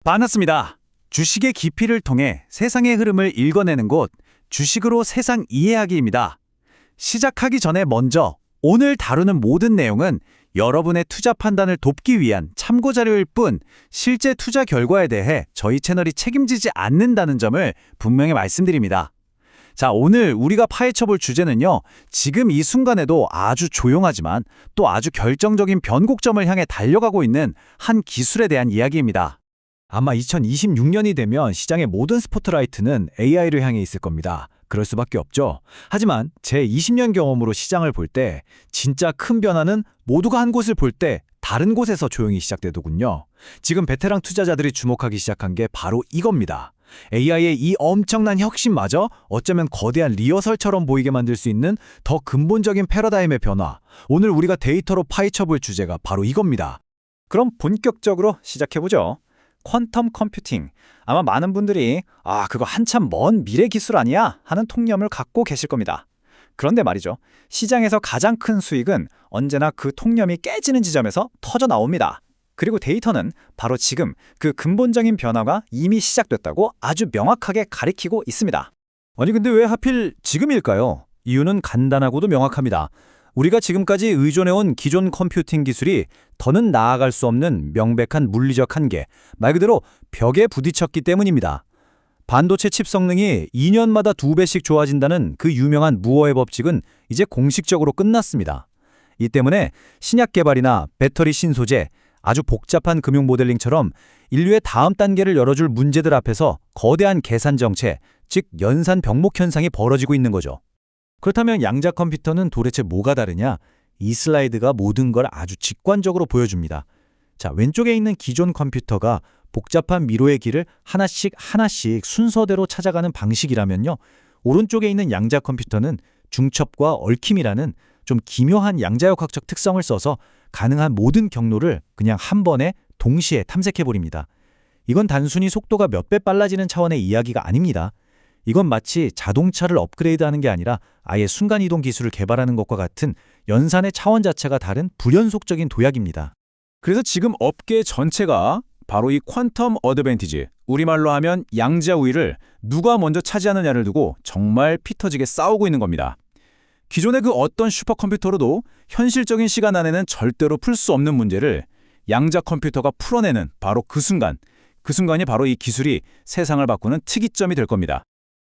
반갑습니다. 주식의 깊이를 통해 세상의 흐름을 읽어내는 곳, 주식으로 세상 이해하기입니다. 시작하기 전에 먼저 오늘 다루는 모든 내용은 여러분의 투자 판단을 돕기 위한 참고 자료일 뿐 실제 투자 결과에 대해 저희 채널이 책임지지 않는다는 점을 분명히 말씀드립니다. 자, 오늘 우리가 파헤쳐볼 주제는요. 지금 이 순간에도 아주 조용하지만 또 아주 결정적인 변곡점을 향해 달려가고 있는 한 기술에 대한 이야기입니다. 아마 2026년이 되면 시장의 모든 스포트라이트는 AI를 향해 있을 겁니다. 그럴 수밖에 없죠. 하지만 제 20년 경험으로 시장을 볼 때 진짜 큰 변화는 모두가 한 곳을 볼 때 다른 곳에서 조용히 시작되더군요. 지금 베테랑 투자자들이 주목하기 시작한 게 바로 이겁니다. AI의 이 엄청난 혁신마저 어쩌면 거대한 리허설처럼 보이게 만들 수 있는 더 근본적인 패러다임의 변화. 오늘 우리가 데이터로 파헤쳐볼 주제가 바로 이겁니다. 그럼 본격적으로 시작해보죠. 퀀텀 컴퓨팅. 아마 많은 분들이 그거 한참 먼 미래 기술 아니야? 하는 통념을 갖고 계실 겁니다. 그런데 말이죠. 시장에서 가장 큰 수익은 언제나 그 통념이 깨지는 지점에서 터져 나옵니다. 그리고 데이터는 바로 지금 그 근본적인 변화가 이미 시작됐다고 아주 명확하게 가리키고 있습니다. 아니 근데 왜 하필 지금일까요? 이유는 간단하고도 명확합니다. 우리가 지금까지 의존해온 기존 컴퓨팅 기술이 더는 나아갈 수 없는 명백한 물리적 한계, 말 그대로 벽에 부딪혔기 때문입니다. 반도체 칩 성능이 2년마다 2배씩 좋아진다는 그 유명한 무어의 법칙은 이제 공식적으로 끝났습니다. 이 때문에 신약 개발이나 배터리 신소재, 아주 복잡한 금융 모델링처럼 인류의 다음 단계를 열어줄 문제들 앞에서 거대한 계산 정체, 즉 연산 병목 현상이 벌어지고 있는 거죠. 그렇다면 양자 컴퓨터는 도대체 뭐가 다르냐? 이 슬라이드가 모든 걸 아주 직관적으로 보여줍니다. 자, 왼쪽에 있는 기존 컴퓨터가 복잡한 미로의 길을 하나씩 순서대로 찾아가는 방식이라면요. 오른쪽에 있는 양자 컴퓨터는 중첩과 얽힘이라는 좀 기묘한 양자역학적 특성을 써서 가능한 모든 경로를 그냥 한 번에 동시에 탐색해버립니다. 이건 단순히 속도가 몇 배 빨라지는 차원의 이야기가 아닙니다. 이건 마치 자동차를 업그레이드하는 게 아니라 아예 순간이동 기술을 개발하는 것과 같은 연산의 차원 자체가 다른 불연속적인 도약입니다. 그래서 지금 업계 전체가 바로 이 퀀텀 어드밴티지, 우리말로 하면 양자 우위를 누가 먼저 차지하느냐를 두고 정말 피 터지게 싸우고 있는 겁니다. 기존의 그 어떤 슈퍼컴퓨터로도 현실적인 시간 안에는 절대로 풀 수 없는 문제를 양자 컴퓨터가 풀어내는 바로 그 순간이 바로 이 기술이 세상을 바꾸는 특이점이 될 겁니다.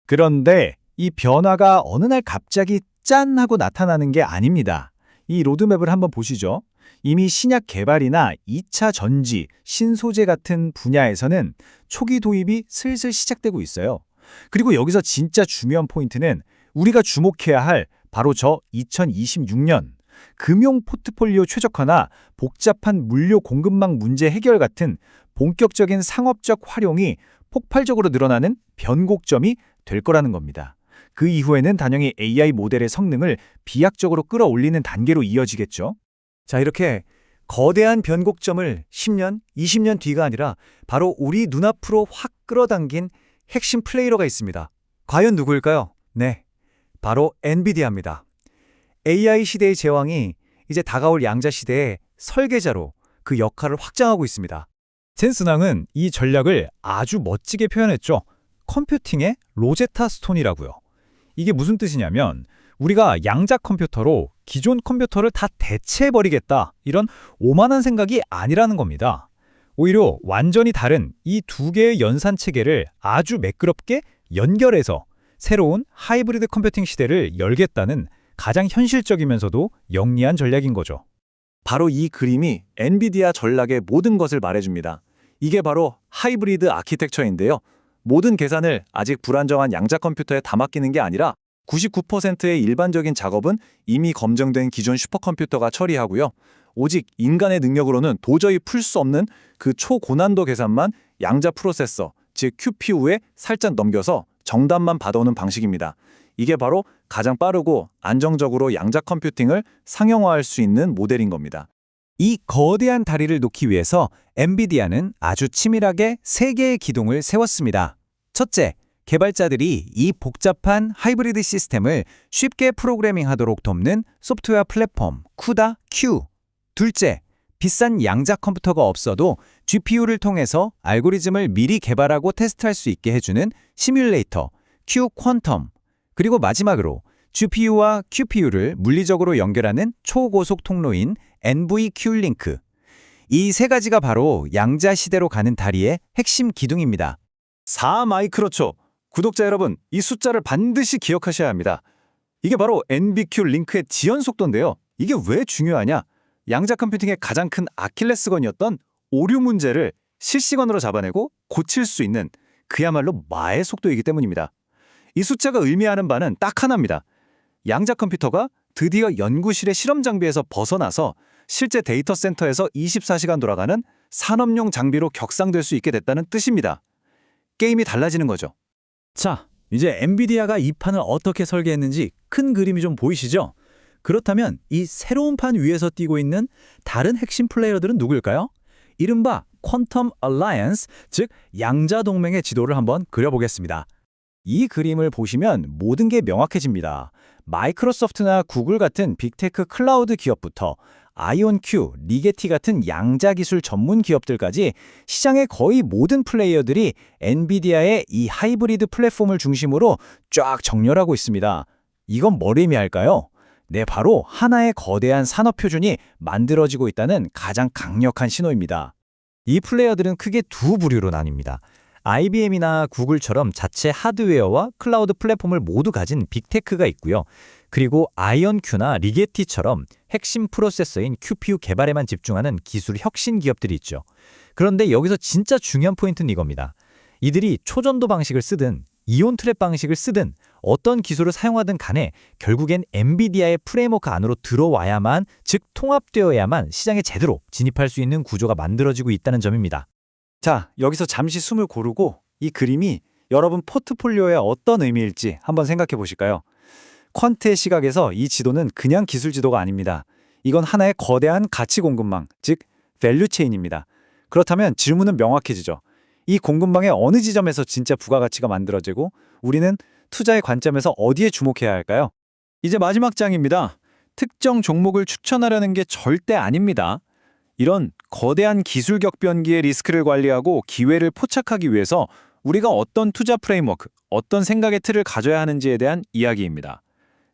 그런데 이 변화가 어느 날 갑자기 짠 하고 나타나는 게 아닙니다. 이 로드맵을 한번 보시죠. 이미 신약 개발이나 2차 전지, 신소재 같은 분야에서는 초기 도입이 슬슬 시작되고 있어요. 그리고 여기서 진짜 중요한 포인트는 우리가 주목해야 할 바로 저 2026년 금융 포트폴리오 최적화나 복잡한 물류 공급망 문제 해결 같은 본격적인 상업적 활용이 폭발적으로 늘어나는 변곡점이 될 거라는 겁니다. 그 이후에는 단연히 AI 모델의 성능을 비약적으로 끌어올리는 단계로 이어지겠죠. 자, 이렇게 거대한 변곡점을 10년, 20년 뒤가 아니라 바로 우리 눈앞으로 확 끌어당긴 핵심 플레이어가 있습니다. 과연 누구일까요? 네, 바로 엔비디아입니다. AI 시대의 제왕이 이제 다가올 양자 시대의 설계자로 그 역할을 확장하고 있습니다. 젠슨왕은 이 전략을 아주 멋지게 표현했죠. 컴퓨팅의 로제타 스톤이라고요. 이게 무슨 뜻이냐면 우리가 양자 컴퓨터로 기존 컴퓨터를 다 대체해버리겠다, 이런 오만한 생각이 아니라는 겁니다. 오히려 완전히 다른 이 두 개의 연산 체계를 아주 매끄럽게 연결해서 새로운 하이브리드 컴퓨팅 시대를 열겠다는 가장 현실적이면서도 영리한 전략인 거죠. 바로 이 그림이 엔비디아 전략의 모든 것을 말해줍니다. 이게 바로 하이브리드 아키텍처인데요. 모든 계산을 아직 불안정한 양자 컴퓨터에 다 맡기는 게 아니라 99%의 일반적인 작업은 이미 검증된 기존 슈퍼컴퓨터가 처리하고요. 오직 인간의 능력으로는 도저히 풀 수 없는 그 초고난도 계산만 양자 프로세서, 즉 QPU에 살짝 넘겨서 정답만 받아오는 방식입니다. 이게 바로 가장 빠르고 안정적으로 양자 컴퓨팅을 상용화할 수 있는 모델인 겁니다. 이 거대한 다리를 놓기 위해서 엔비디아는 아주 치밀하게 3개의 기둥을 세웠습니다. 첫째, 개발자들이 이 복잡한 하이브리드 시스템을 쉽게 프로그래밍하도록 돕는 소프트웨어 플랫폼 CUDA Q. 둘째, 비싼 양자 컴퓨터가 없어도 GPU를 통해서 알고리즘을 미리 개발하고 테스트할 수 있게 해주는 시뮬레이터, Q 퀀텀, 그리고 마지막으로 GPU와 QPU를 물리적으로 연결하는 초고속 통로인 NVQ 링크. 이 세 가지가 바로 양자 시대로 가는 다리의 핵심 기둥입니다. 4 마이크로초. 구독자 여러분, 이 숫자를 반드시 기억하셔야 합니다. 이게 바로 NVQ 링크의 지연 속도인데요. 이게 왜 중요하냐? 양자 컴퓨팅의 가장 큰 아킬레스건이었던 오류 문제를 실시간으로 잡아내고 고칠 수 있는 그야말로 마의 속도이기 때문입니다. 이 숫자가 의미하는 바는 딱 하나입니다. 양자 컴퓨터가 드디어 연구실의 실험 장비에서 벗어나서 실제 데이터 센터에서 24시간 돌아가는 산업용 장비로 격상될 수 있게 됐다는 뜻입니다. 게임이 달라지는 거죠. 자, 이제 엔비디아가 이 판을 어떻게 설계했는지 큰 그림이 좀 보이시죠? 그렇다면 이 새로운 판 위에서 뛰고 있는 다른 핵심 플레이어들은 누구일까요? 이른바 퀀텀 얼라이언스, 즉 양자 동맹의 지도를 한번 그려보겠습니다. 이 그림을 보시면 모든 게 명확해집니다. 마이크로소프트나 구글 같은 빅테크 클라우드 기업부터 아이온큐, 리게티 같은 양자 기술 전문 기업들까지 시장의 거의 모든 플레이어들이 엔비디아의 이 하이브리드 플랫폼을 중심으로 쫙 정렬하고 있습니다. 이건 뭘 의미할까요? 네, 바로 하나의 거대한 산업 표준이 만들어지고 있다는 가장 강력한 신호입니다. 이 플레이어들은 크게 두 부류로 나뉩니다. IBM이나 구글처럼 자체 하드웨어와 클라우드 플랫폼을 모두 가진 빅테크가 있고요. 그리고 아이온큐나 리게티처럼 핵심 프로세서인 QPU 개발에만 집중하는 기술 혁신 기업들이 있죠. 그런데 여기서 진짜 중요한 포인트는 이겁니다. 이들이 초전도 방식을 쓰든 이온 트랩 방식을 쓰든 어떤 기술을 사용하든 간에 결국엔 엔비디아의 프레임워크 안으로 들어와야만, 즉 통합되어야만 시장에 제대로 진입할 수 있는 구조가 만들어지고 있다는 점입니다. 자, 여기서 잠시 숨을 고르고 이 그림이 여러분 포트폴리오에 어떤 의미일지 한번 생각해 보실까요? 퀀트의 시각에서 이 지도는 그냥 기술 지도가 아닙니다. 이건 하나의 거대한 가치 공급망, 즉 밸류 체인입니다. 그렇다면 질문은 명확해지죠. 이 공급망의 어느 지점에서 진짜 부가가치가 만들어지고 우리는 투자의 관점에서 어디에 주목해야 할까요? 이제 마지막 장입니다. 특정 종목을 추천하려는 게 절대 아닙니다. 이런 거대한 기술 격변기의 리스크를 관리하고 기회를 포착하기 위해서 우리가 어떤 투자 프레임워크, 어떤 생각의 틀을 가져야 하는지에 대한 이야기입니다.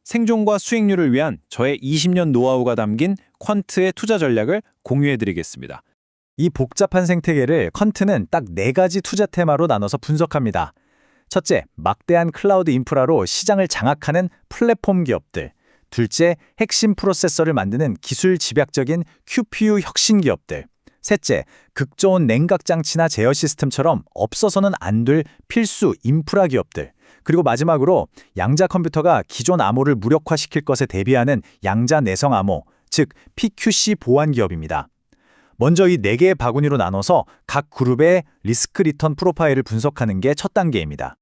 생존과 수익률을 위한 저의 20년 노하우가 담긴 퀀트의 투자 전략을 공유해드리겠습니다. 이 복잡한 생태계를 퀀트는 딱 4가지 투자 테마로 나눠서 분석합니다. 첫째, 막대한 클라우드 인프라로 시장을 장악하는 플랫폼 기업들. 둘째, 핵심 프로세서를 만드는 기술 집약적인 QPU 혁신 기업들. 셋째, 극저온 냉각 장치나 제어 시스템처럼 없어서는 안 될 필수 인프라 기업들. 그리고 마지막으로 양자 컴퓨터가 기존 암호를 무력화시킬 것에 대비하는 양자 내성 암호, 즉 PQC 보안 기업입니다. 먼저 이 4개의 바구니로 나눠서 각 그룹의 리스크 리턴 프로파일을 분석하는 게 첫 단계입니다.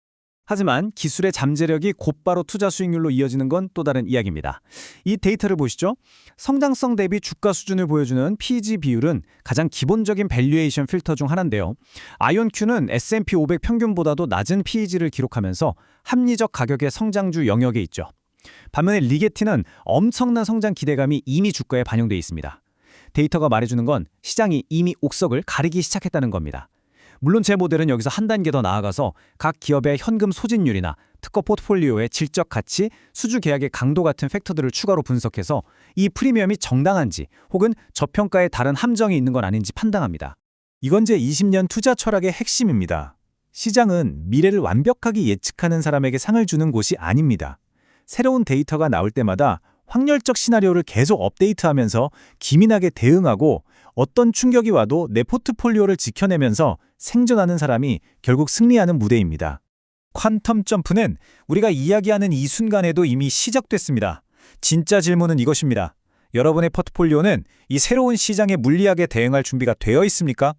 하지만 기술의 잠재력이 곧바로 투자 수익률로 이어지는 건 또 다른 이야기입니다. 이 데이터를 보시죠. 성장성 대비 주가 수준을 보여주는 PEG 비율은 가장 기본적인 밸류에이션 필터 중 하나인데요. 아이온큐는 S&P 500 평균보다도 낮은 PEG를 기록하면서 합리적 가격의 성장주 영역에 있죠. 반면에 리게티는 엄청난 성장 기대감이 이미 주가에 반영돼 있습니다. 데이터가 말해주는 건 시장이 이미 옥석을 가리기 시작했다는 겁니다. 물론 제 모델은 여기서 한 단계 더 나아가서 각 기업의 현금 소진율이나 특허 포트폴리오의 질적 가치, 수주 계약의 강도 같은 팩터들을 추가로 분석해서 이 프리미엄이 정당한지 혹은 저평가에 다른 함정이 있는 건 아닌지 판단합니다. 이건 제 20년 투자 철학의 핵심입니다. 시장은 미래를 완벽하게 예측하는 사람에게 상을 주는 곳이 아닙니다. 새로운 데이터가 나올 때마다 확률적 시나리오를 계속 업데이트하면서 기민하게 대응하고 어떤 충격이 와도 내 포트폴리오를 지켜내면서 생존하는 사람이 결국 승리하는 무대입니다. 퀀텀 점프는 우리가 이야기하는 이 순간에도 이미 시작됐습니다. 진짜 질문은 이것입니다. 여러분의 포트폴리오는 이 새로운 시장에 물리하게 대응할 준비가 되어 있습니까?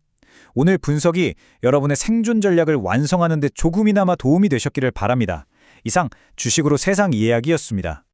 오늘 분석이 여러분의 생존 전략을 완성하는 데 조금이나마 도움이 되셨기를 바랍니다. 이상 주식으로 세상 이야기였습니다.